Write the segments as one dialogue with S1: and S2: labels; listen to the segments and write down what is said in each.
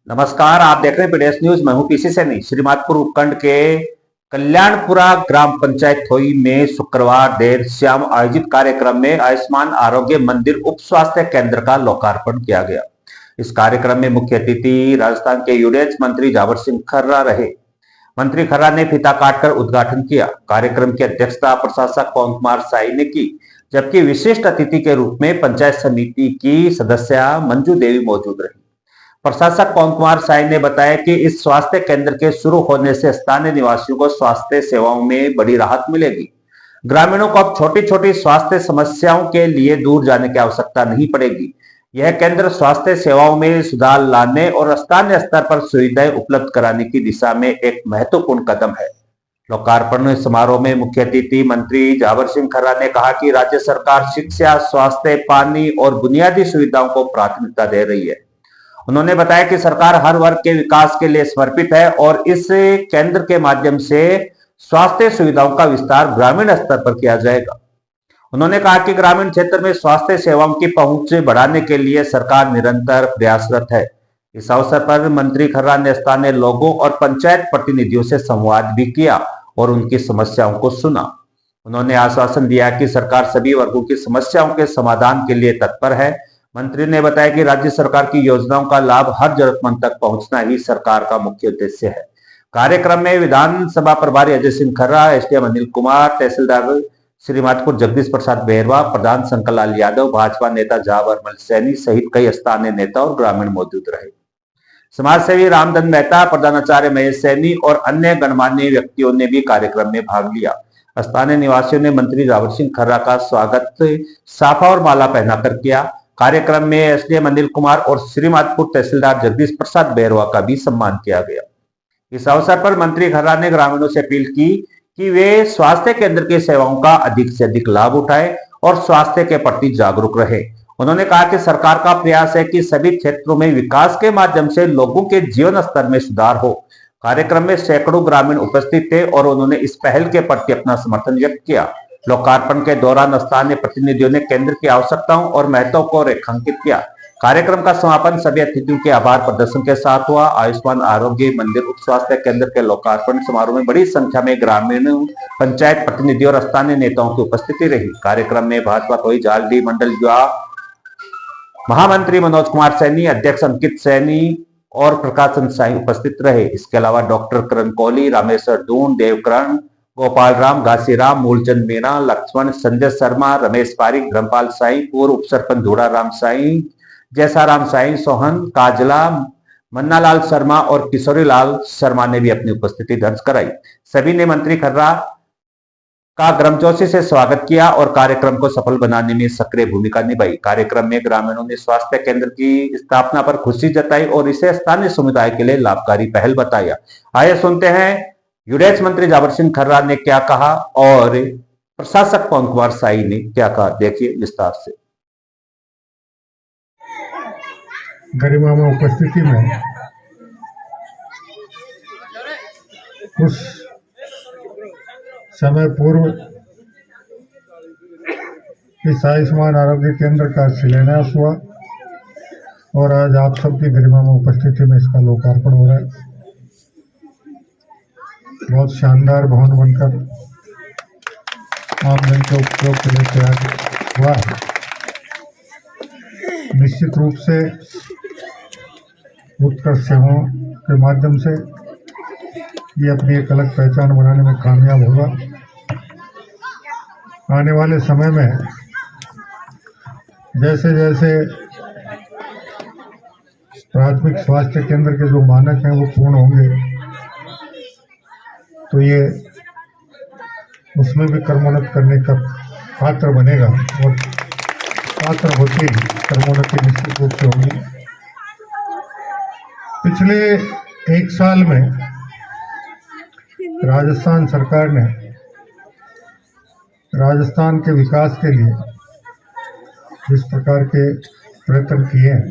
S1: नमस्कार, आप देख रहे हैं पीडीएस न्यूज। मैं हूं पीसी सैनी। श्रीमाधपुर उपखंड के कल्याणपुरा ग्राम पंचायत थोई में शुक्रवार देर शाम आयोजित कार्यक्रम में आयुष्मान आरोग्य मंदिर उप स्वास्थ्य केंद्र का लोकार्पण किया गया। इस कार्यक्रम में मुख्य अतिथि राजस्थान के यूडीएच मंत्री जावर सिंह खर्रा रहे। मंत्री खर्रा ने फीता काटकर उद्घाटन किया। कार्यक्रम की अध्यक्षता प्रशासक पवन कुमार साई ने की, जबकि विशिष्ट अतिथि के रूप में पंचायत समिति की सदस्य मंजू देवी मौजूद रही। प्रशासक पवन कुमार साई ने बताया कि इस स्वास्थ्य केंद्र के शुरू होने से स्थानीय निवासियों को स्वास्थ्य सेवाओं में बड़ी राहत मिलेगी। ग्रामीणों को अब छोटी छोटी स्वास्थ्य समस्याओं के लिए दूर जाने की आवश्यकता नहीं पड़ेगी। यह केंद्र स्वास्थ्य सेवाओं में सुधार लाने और स्थानीय स्तर पर सुविधाएं उपलब्ध कराने की दिशा में एक महत्वपूर्ण कदम है। लोकार्पण समारोह में मुख्य अतिथि मंत्री जावर सिंह खर्रा ने कहा कि राज्य सरकार शिक्षा, स्वास्थ्य, पानी और बुनियादी सुविधाओं को प्राथमिकता दे रही है। उन्होंने बताया कि सरकार हर वर्ग के विकास के लिए समर्पित है और इस केंद्र के माध्यम से स्वास्थ्य सुविधाओं का विस्तार ग्रामीण स्तर पर किया जाएगा। उन्होंने कहा कि ग्रामीण क्षेत्र में स्वास्थ्य सेवाओं की पहुंच बढ़ाने के लिए सरकार निरंतर प्रयासरत है। इस अवसर पर मंत्री खर्रा ने स्थानीय लोगों और पंचायत प्रतिनिधियों से संवाद भी किया और उनकी समस्याओं को सुना। उन्होंने आश्वासन दिया कि सरकार सभी वर्गों की समस्याओं के समाधान के लिए तत्पर है। मंत्री ने बताया कि राज्य सरकार की योजनाओं का लाभ हर जरूरतमंद तक पहुंचना ही सरकार का मुख्य उद्देश्य है। कार्यक्रम में विधानसभा प्रभारी अजय सिंह खर्रा, एसडीएम अनिल कुमार, तहसीलदार श्रीमाधपुर जगदीश प्रसाद बेहरवा, प्रधान शंकर लाल यादव, भाजपा नेता जावरमल सैनी सहित कई स्थानीय नेता और ग्रामीण मौजूद रहे। समाजसेवी रामधन मेहता, प्रधानाचार्य महेश सैनी और अन्य गणमान्य व्यक्तियों ने भी कार्यक्रम में भाग लिया। स्थानीय निवासियों ने मंत्री जावर सिंह खर्रा का स्वागत साफा और माला पहनाकर किया। कार्यक्रम में एसडीएम अनिल कुमार और श्रीमाधपुर तहसीलदार जगदीश प्रसाद बेहरवा का भी सम्मान किया गया। इस अवसर पर मंत्री खर्रा ने ग्रामीणों से अपील की कि वे स्वास्थ्य केंद्र की सेवाओं का अधिक से अधिक लाभ उठाएं और स्वास्थ्य के प्रति जागरूक रहे। उन्होंने कहा कि सरकार का प्रयास है कि सभी क्षेत्रों में विकास के माध्यम से लोगों के जीवन स्तर में सुधार हो। कार्यक्रम में सैकड़ों ग्रामीण उपस्थित थे और उन्होंने इस पहल के प्रति अपना समर्थन व्यक्त किया। लोकार्पण के दौरान स्थानीय प्रतिनिधियों ने केंद्र की आवश्यकताओं और महत्व को रेखांकित किया। कार्यक्रम का समापन सभी अतिथियों के आभार प्रदर्शन के साथ हुआ। आयुष्मान आरोग्य मंदिर उप स्वास्थ्य केंद्र के लोकार्पण समारोह में बड़ी संख्या में ग्रामीण, पंचायत प्रतिनिधि और स्थानीय नेताओं की उपस्थिति रही। कार्यक्रम में भाजपा थोई जालडी मंडल युवा महामंत्री मनोज कुमार सैनी, अध्यक्ष अंकित सैनी और प्रकाशन साई उपस्थित रहे। इसके अलावा डॉक्टर करण कोहली, रामेश्वर दून, देवकरण, गोपाल राम, घासीराम, मूलचंद मीणा, लक्ष्मण, संजय शर्मा, रमेश पारिक, धर्मपाल साई, पूर्व उप सरपंच धूड़ा राम साई, जैसाराम साई, सोहन, काजला, मन्नालाल शर्मा और किशोरी लाल शर्मा ने भी अपनी उपस्थिति दर्ज कराई। सभी ने मंत्री खर्रा का गर्मजोशी से स्वागत किया और कार्यक्रम को सफल बनाने में सक्रिय भूमिका निभाई। कार्यक्रम में ग्रामीणों ने स्वास्थ्य केंद्र की स्थापना पर खुशी जताई और इसे स्थानीय समुदाय के लिए लाभकारी पहल बताया। आइए सुनते हैं यूडीएच मंत्री जावर सिंह खर्रा ने क्या कहा और प्रशासक पवन कुमार साई ने क्या कहा। देखिए विस्तार से।
S2: गरिमा में उपस्थिति में कुछ समय पूर्व इस आयुष्मान आरोग्य केंद्र का शिलान्यास हुआ और आज आप सबकी गरिमा में उपस्थिति में इसका लोकार्पण हो रहा है। बहुत शानदार भवन बनकर आमजन के उपयोग के लिए तैयार हुआ है। निश्चित रूप से उत्कृष्ट सेवाओं के माध्यम से ये अपनी एक अलग पहचान बनाने में कामयाब होगा। आने वाले समय में जैसे जैसे प्राथमिक स्वास्थ्य केंद्र के जो मानक हैं वो पूर्ण होंगे तो ये उसमें भी कर्मोन्नत करने का पात्र बनेगा और पात्र होती कर्मोन्नति निश्चित रूप से होगी। पिछले एक साल में राजस्थान सरकार ने राजस्थान के विकास के लिए जिस प्रकार के प्रयत्न किए हैं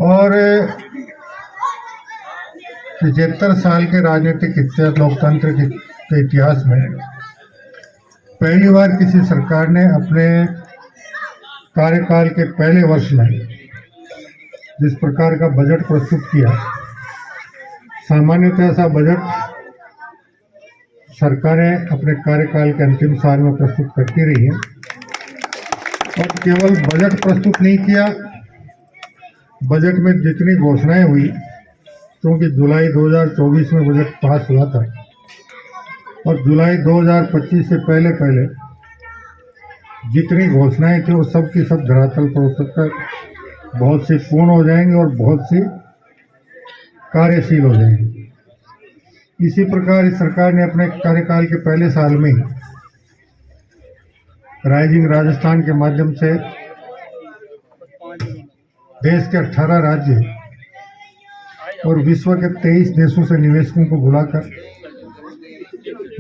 S2: और 75 साल के राजनीतिक इतिहास लोकतंत्र के इतिहास में पहली बार किसी सरकार ने अपने कार्यकाल के पहले वर्ष में जिस प्रकार का बजट प्रस्तुत किया, सामान्यतः ऐसा बजट सरकारें अपने कार्यकाल के अंतिम साल में प्रस्तुत करती रही हैं और केवल बजट प्रस्तुत नहीं किया, बजट में जितनी घोषणाएं हुई, क्योंकि जुलाई 2024 में बजट पास हुआ था और जुलाई 2025 से पहले पहले जितनी घोषणाएं थी वो सब की सब धरातल पर उतरकर बहुत सी पूर्ण हो जाएंगी और बहुत सी कार्यशील हो जाएंगी। इसी प्रकार इस सरकार ने अपने कार्यकाल के पहले साल में ही राइजिंग राजस्थान के माध्यम से देश के 18 राज्य और विश्व के 23 देशों से निवेशकों को बुलाकर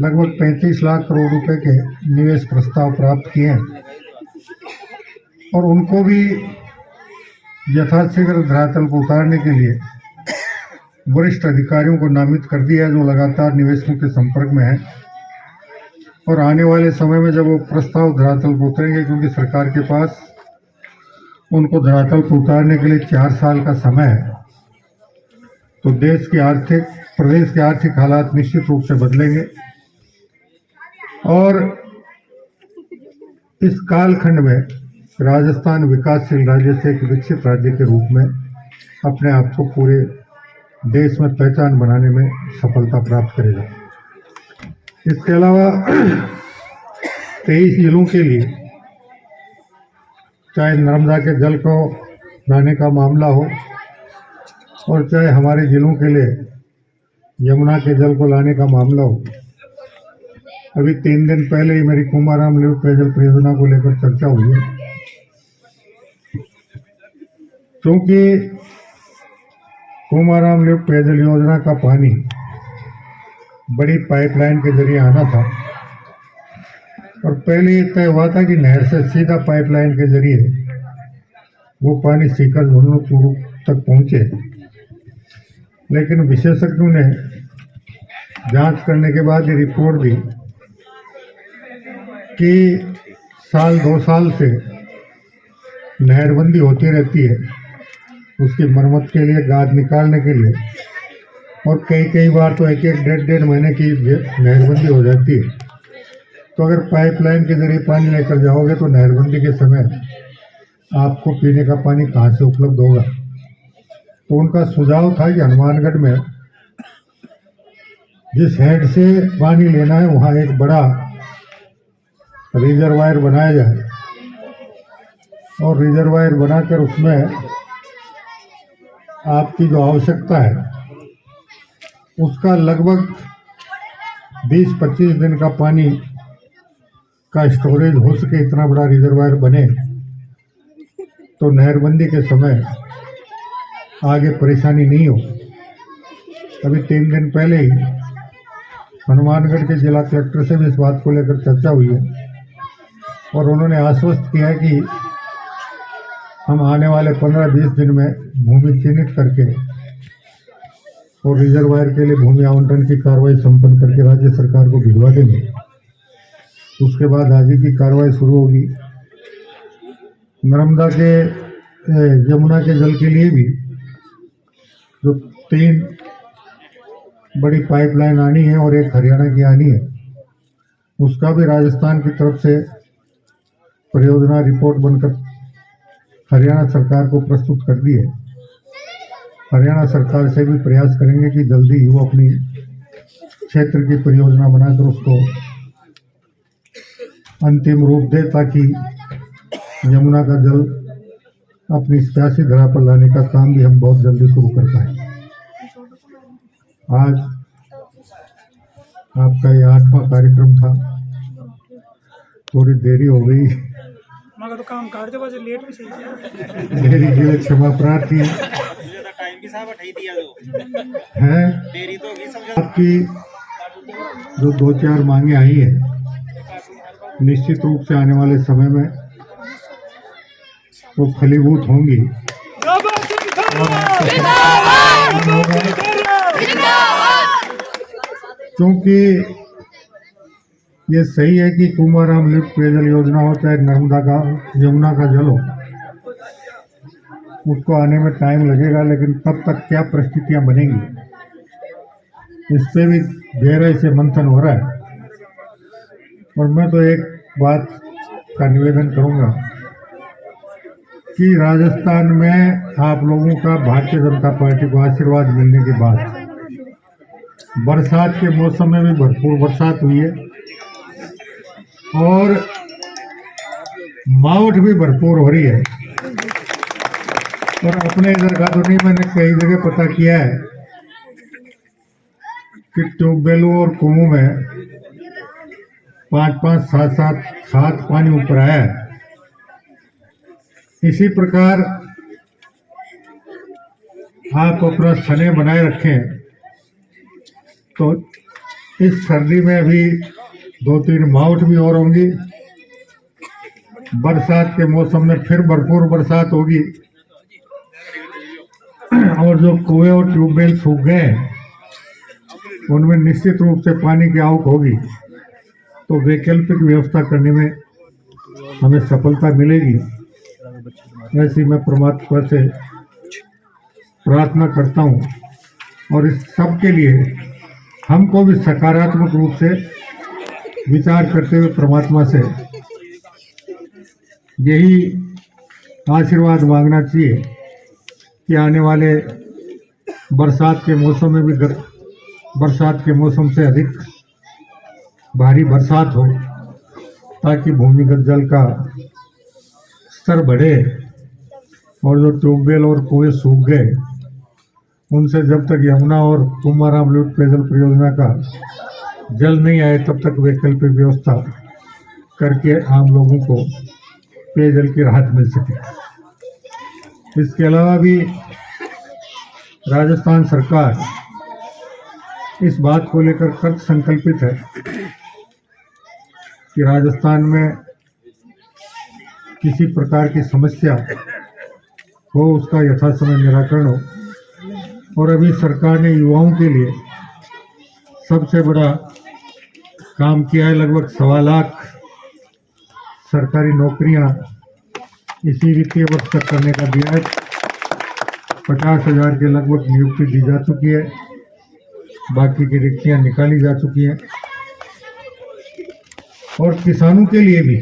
S2: लगभग 35 लाख करोड़ रुपए के निवेश प्रस्ताव प्राप्त किए हैं और उनको भी यथाशीघ्र धरातल पर उतारने के लिए वरिष्ठ अधिकारियों को नामित कर दिया है, जो लगातार निवेशकों के संपर्क में है और आने वाले समय में जब वो प्रस्ताव धरातल पर उतरेंगे, क्योंकि सरकार के पास उनको धरातल पर उतारने के लिए 4 साल का समय है, तो प्रदेश के आर्थिक हालात निश्चित रूप से बदलेंगे और इस कालखंड में राजस्थान विकासशील राज्य से एक विकसित राज्य के रूप में अपने आप को पूरे देश में पहचान बनाने में सफलता प्राप्त करेगा। इसके अलावा 23 जिलों के लिए चाहे नर्मदा के जल को लाने का मामला हो और चाहे हमारे जिलों के लिए यमुना के जल को लाने का मामला हो, अभी 3 दिन पहले ही मेरी कुमाराम लिफ्ट पेयजल परियोजना को लेकर चर्चा हुई है, क्योंकि कुमाराम लिफ्ट पेयजल योजना का पानी बड़ी पाइपलाइन के जरिए आना था और पहले ये तय हुआ था कि नहर से सीधा पाइपलाइन के जरिए वो पानी सीकर झुंझुनू चूरू तक पहुंचे, लेकिन विशेषज्ञों ने जांच करने के बाद ये रिपोर्ट दी कि 2 साल से नहरबंदी होती रहती है, उसकी मरम्मत के लिए, गाद निकालने के लिए, और कई बार तो 1-1, 1.5 महीने की नहरबंदी हो जाती है। तो अगर पाइपलाइन के जरिए पानी लेकर जाओगे तो नहरबंदी के समय आपको पीने का पानी कहाँ से उपलब्ध होगा। तो उनका सुझाव था कि हनुमानगढ़ में जिस हेड से पानी लेना है वहाँ एक बड़ा रिजर्वायर बनाया जाए और रिजर्वायर बनाकर उसमें आपकी जो आवश्यकता है उसका लगभग 20-25 दिन का पानी का स्टोरेज हो सके, इतना बड़ा रिजर्वायर बने तो नहरबंदी के समय आगे परेशानी नहीं हो। अभी 3 दिन पहले ही हनुमानगढ़ के जिला कलेक्टर से भी इस बात को लेकर चर्चा हुई है और उन्होंने आश्वस्त किया है कि हम आने वाले 15-20 दिन में भूमि चिन्हित करके और रिजर्वायर के लिए भूमि आवंटन की कार्रवाई संपन्न करके राज्य सरकार को भिजवा देंगे। उसके बाद आगे की कार्रवाई शुरू होगी। नर्मदा के यमुना के जल के लिए भी जो 3 बड़ी पाइपलाइन आनी है और एक हरियाणा की आनी है, उसका भी राजस्थान की तरफ से परियोजना रिपोर्ट बनकर हरियाणा सरकार को प्रस्तुत कर दी है। हरियाणा सरकार से भी प्रयास करेंगे कि जल्दी ही वो अपनी क्षेत्र की परियोजना बनाकर उसको अंतिम रूप दे, ताकि यमुना का जल अपनी सियासी धरा पर लाने का काम भी हम बहुत जल्दी शुरू कर पाए। आज आपका ये 8वां कार्यक्रम था, थोड़ी देरी हो गई,
S3: मगर तो काम कर दे, बस लेट भी सही
S2: देरी के लिए क्षमा प्रार्थी है। आपकी जो 2-4 मांगे आई है, निश्चित रूप से आने वाले समय में वो फलीभूत होंगी क्योंकि ये सही है कि कुमाराम लिफ्ट पेयजल योजना हो चाहे नर्मदा का यमुना का जल हो, उसको आने में टाइम लगेगा, लेकिन तब तक क्या परिस्थितियां बनेंगी इस पे भी गहराई से मंथन हो रहा है। और मैं तो एक बात का निवेदन करूंगा कि राजस्थान में आप लोगों का भारतीय जनता पार्टी को आशीर्वाद मिलने के बाद बरसात के मौसम में भी भरपूर बरसात हुई है और मावठ भी भरपूर हो रही है। और अपने इधर का तो नहीं, मैंने कई जगह पता किया है कि ट्यूबवेलों और कुओं में 5-5, 7-7 हाथ पानी ऊपर आया है। इसी प्रकार आप अपना स्नेह बनाए रखें तो इस सर्दी में भी 2-3 मावठ भी और होंगी। बरसात के मौसम में फिर भरपूर बरसात होगी और जो कुएं और ट्यूबवेल सूख गए उनमें निश्चित रूप से पानी की आवक होगी, तो वैकल्पिक व्यवस्था करने में हमें सफलता मिलेगी। ऐसी मैं परमात्मा से प्रार्थना करता हूँ और इस सब के लिए हमको भी सकारात्मक रूप से विचार करते हुए परमात्मा से यही आशीर्वाद मांगना चाहिए कि आने वाले बरसात के मौसम में भी बरसात के मौसम से अधिक भारी बरसात हो, ताकि भूमिगत जल का स्तर बढ़े और जो ट्यूबवेल और कुएं सूख गए उनसे जब तक यमुना और कुमाराम लिफ्ट पेयजल परियोजना का जल नहीं आए तब तक वैकल्पिक व्यवस्था करके आम लोगों को पेयजल की राहत मिल सके। इसके अलावा भी राजस्थान सरकार इस बात को लेकर कृत संकल्पित है कि राजस्थान में किसी प्रकार की समस्या हो उसका यथासमय निराकरण हो। और अभी सरकार ने युवाओं के लिए सबसे बड़ा काम किया है। लगभग 1.25 लाख सरकारी नौकरियां इसी वित्तीय वर्ष तक करने का दिया है। 50,000 के लगभग नियुक्ति दी जा चुकी है, बाकी की रिक्तियां निकाली जा चुकी हैं। और किसानों के लिए भी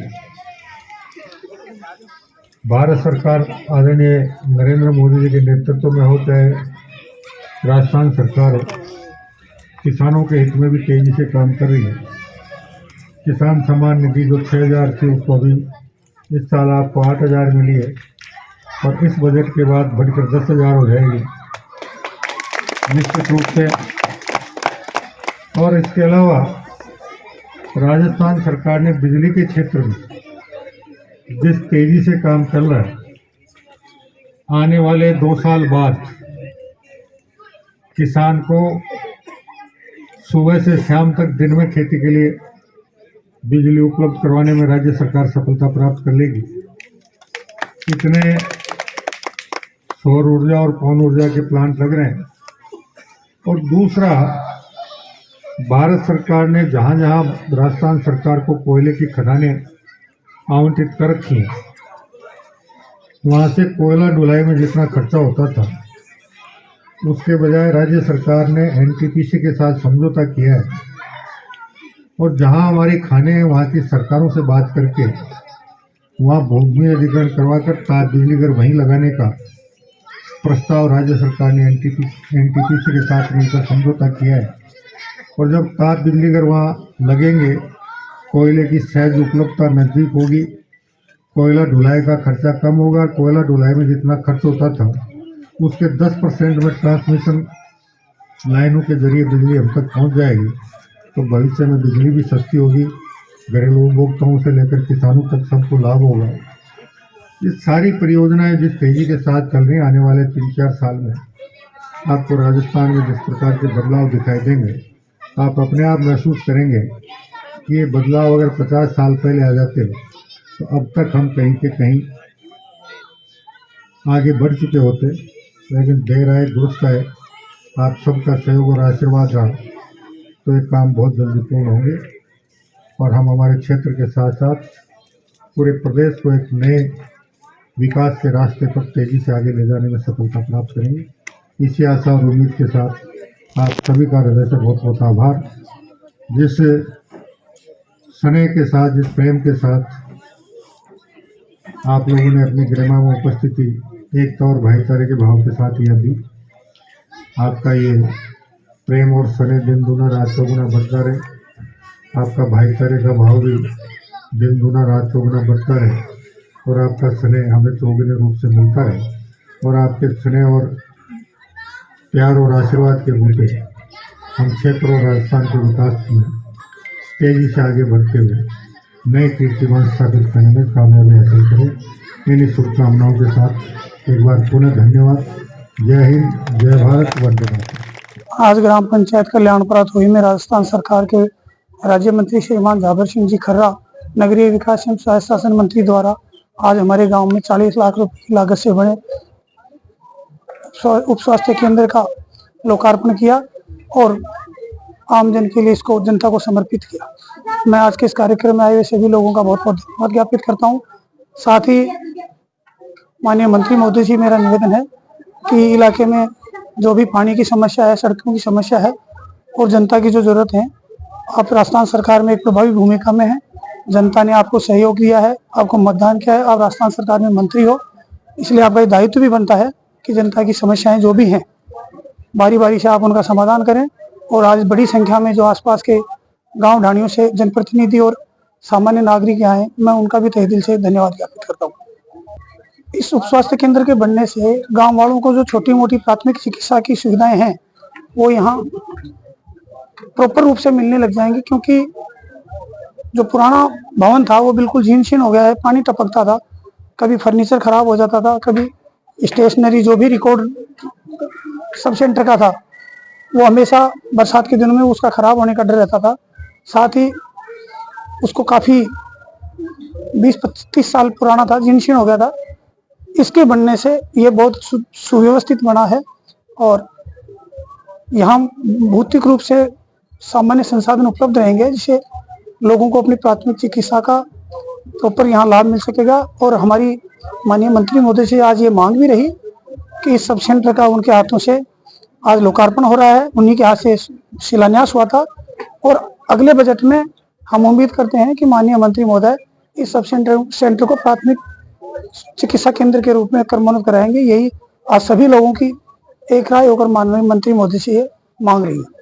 S2: भारत सरकार आदरणीय नरेंद्र मोदी जी के नेतृत्व में हो, चाहे राजस्थान सरकार हो, किसानों के हित में भी तेजी से काम कर रही है। किसान सम्मान निधि जो 6,000 थी उसको अभी इस साल आपको 8,000 मिली है और इस बजट के बाद बढ़कर 10,000 हो जाएगी निश्चित रूप से। और इसके अलावा राजस्थान सरकार ने बिजली के क्षेत्र में जिस तेजी से काम चल रहा है, आने वाले 2 साल बाद किसान को सुबह से शाम तक दिन में खेती के लिए बिजली उपलब्ध करवाने में राज्य सरकार सफलता प्राप्त कर लेगी। इतने सौर ऊर्जा और पवन ऊर्जा के प्लांट लग रहे हैं। और दूसरा, भारत सरकार ने जहां जहां राजस्थान सरकार को कोयले की खदानें आवंटित कर रखी हैं, वहां से कोयला ढुलाई में जितना खर्चा होता था उसके बजाय राज्य सरकार ने एनटीपीसी के साथ समझौता किया है। और जहां हमारी खाने हैं वहां की सरकारों से बात करके वहां भूमि अधिग्रहण करवाकर ताप बिजली घर वहीं लगाने का प्रस्ताव राज्य सरकार ने एनटीपीसी के साथ मिलकर समझौता किया है। और जब ताप बिजली घर वहाँ लगेंगे, कोयले की सहज उपलब्धता नजदीक होगी, कोयला ढुलाई का खर्चा कम होगा। कोयला ढुलाई में जितना खर्च होता था उसके 10% में ट्रांसमिशन लाइनों के जरिए बिजली हम तक पहुँच जाएगी, तो भविष्य में बिजली भी सस्ती होगी, घरेलू उपभोक्ताओं से लेकर किसानों तक सबको लाभ होगा। ये सारी परियोजनाएं जिस तेजी के साथ चल रही हैं, आने वाले 3-4 साल में आपको राजस्थान में जिस प्रकार के बदलाव दिखाई देंगे, आप अपने आप महसूस करेंगे कि ये बदलाव अगर 50 साल पहले आ जाते तो अब तक हम कहीं के कहीं आगे बढ़ चुके होते। लेकिन देर आए दुरुस्त आए, आप सबका सहयोग और आशीर्वाद रहा तो ये काम बहुत जल्दी पूर्ण होंगे और हम हमारे क्षेत्र के साथ साथ पूरे प्रदेश को एक नए विकास के रास्ते पर तेजी से आगे ले जाने में सफलता प्राप्त करेंगे। इसी आशा और उम्मीद के साथ आप सभी का हृदय से बहुत बहुत आभार। जिस स्नेह के साथ, जिस प्रेम के साथ आप लोगों ने अपनी गरिमा में उपस्थिति एकता और भाईचारे के भाव के साथ यह दी, आपका ये प्रेम और स्नेह दिन दूना रात चौगुना बढ़ता रहे। आपका भाईचारे का भाव भी दिन दूना रात चौगुना बढ़ता रहे और आपका स्नेह हमें चौगुने रूप से मिलता रहे और आपके स्नेह और प्यार और आशीर्वाद के बूते हम क्षेत्र और राजस्थान के विकास में तेजी से आगे बढ़ते हुए नए कीर्तिमान स्थापित करने में कामयाबी हासिल करें। इन शुभकामनाओं के साथ एक बार पुनः धन्यवाद। जय हिंद, जय भारत, वंदे मातरम।
S3: आज ग्राम पंचायत कल्याणपुरा थोई में राजस्थान सरकार के राज्य मंत्री श्रीमान झाबर सिंह जी खर्रा, नगरीय विकास एवं स्वायत्त शासन मंत्री द्वारा आज हमारे गांव में 40 लाख रुपए की लागत से बने उप स्वास्थ्य केंद्र का लोकार्पण किया और आमजन के लिए इसको जनता को समर्पित किया। मैं आज के इस कार्यक्रम में आए हुए सभी लोगों का बहुत बहुत धन्यवाद ज्ञापित करता हूं। साथ ही माननीय मंत्री महोदय जी, मेरा निवेदन है कि इलाके में जो भी पानी की समस्या है, सड़कों की समस्या है और जनता की जो जरूरत है, आप राजस्थान सरकार में एक प्रभावी भूमिका में है। जनता ने आपको सहयोग दिया है, आपको मतदान किया है, आप राजस्थान सरकार में मंत्री हो, इसलिए आपका दायित्व भी बनता है कि जनता की समस्याएं जो भी हैं बारी बारी से आप उनका समाधान करें। और आज बड़ी संख्या में जो आसपास के गांव ढाणियों से जनप्रतिनिधि और सामान्य नागरिक आए, मैं उनका भी तहे दिल से धन्यवाद ज्ञापित करता हूँ। इस उप स्वास्थ्य केंद्र के बनने से गांव वालों को जो छोटी मोटी प्राथमिक चिकित्सा की सुविधाएं हैं वो यहाँ प्रॉपर रूप से मिलने लग जाएंगी, क्योंकि जो पुराना भवन था वो बिल्कुल जीर्ण शीर्ण हो गया है। पानी टपकता था, कभी फर्नीचर खराब हो जाता था, कभी स्टेशनरी जो भी रिकॉर्ड सब सेंटर का था वो हमेशा बरसात के दिनों में उसका खराब होने का डर रहता था। साथ ही उसको काफी 20-25 साल पुराना था, जीर्ण शीर्ण हो गया था। इसके बनने से ये बहुत सुव्यवस्थित बना है और यहाँ भौतिक रूप से सामान्य संसाधन उपलब्ध रहेंगे, जिससे लोगों को अपनी प्राथमिक चिकित्सा का प्रॉपर यहाँ लाभ मिल सकेगा। और हमारी माननीय मंत्री महोदय से आज ये मांग भी रही कि इस सब सेंटर का उनके हाथों से आज लोकार्पण हो रहा है, उन्हीं के हाथ से शिलान्यास हुआ था और अगले बजट में हम उम्मीद करते हैं कि माननीय मंत्री महोदय इस सब सेंटर को प्राथमिक चिकित्सा केंद्र के रूप में क्रमोन्नत कराएंगे। यही आज सभी लोगों की एक राय होकर माननीय मंत्री महोदय से ये मांग रही है।